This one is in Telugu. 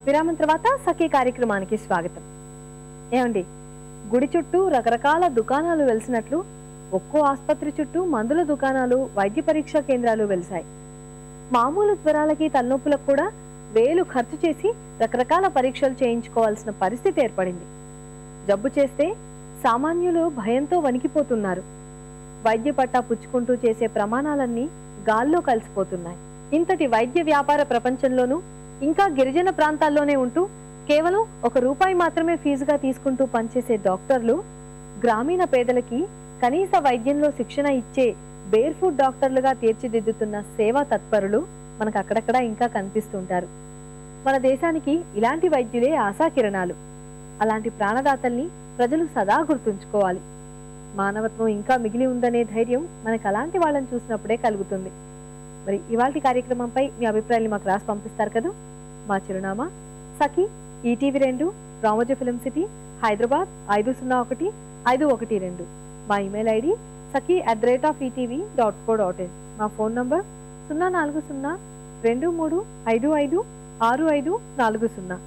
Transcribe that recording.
విరామం తర్వాత సఖీ కార్యక్రమానికి స్వాగతం. ఏమండి, గుడి చుట్టూ రకరకాల దుకాణాలు వెలిసినట్లు ఒక్కో ఆసుపత్రి చుట్టూ మందుల దుకాణాలు, వైద్య పరీక్షా కేంద్రాలు వెలిసాయి. మామూలు జ్వరాలకి, తలనొప్పులకు కూడా వేలు ఖర్చు చేసి రకరకాల పరీక్షలు చేయించుకోవాల్సిన పరిస్థితి ఏర్పడింది. జబ్బు చేస్తే సామాన్యులు భయంతో వణికిపోతున్నారు. వైద్య పట్టా పుచ్చుకుంటూ చేసే ప్రమాణాలన్నీ గాల్లో కలిసిపోతున్నాయి. ఇంతటి వైద్య వ్యాపార ప్రపంచంలోనూ ఇంకా గిరిజన ప్రాంతాల్లోనే ఉంటూ కేవలం ₹1 మాత్రమే ఫీజుగా తీసుకుంటూ పనిచేసే డాక్టర్లు గ్రామీణ పేదలకి కనీస వైద్యంలో శిక్షణ ఇచ్చే బేర్ ఫుడ్ డాక్టర్లుగా తీర్చిదిద్దుతున్న సేవా తత్పరులు మనకు అక్కడక్కడ ఇంకా కనిపిస్తుంటారు. మన దేశానికి ఇలాంటి వైద్యులే ఆశాకిరణాలు. అలాంటి ప్రాణదాతల్ని ప్రజలు సదా గుర్తుంచుకోవాలి. మానవత్వం ఇంకా మిగిలి ఉందనే ధైర్యం మనకు అలాంటి వాళ్ళని చూసినప్పుడే కలుగుతుంది. మరి ఇవాల్టి కార్యక్రమంపై మీ అభిప్రాయాన్ని మాకు రాసి పంపిస్తారు కదా. మా చిరునామా సఖీ, ETV2, Ramoji film city, Hyderabad 501512. మా ఇమెయిల్ ఐడి sakhi@etv.co.in. మా ఫోన్ నంబర్ 04023556540.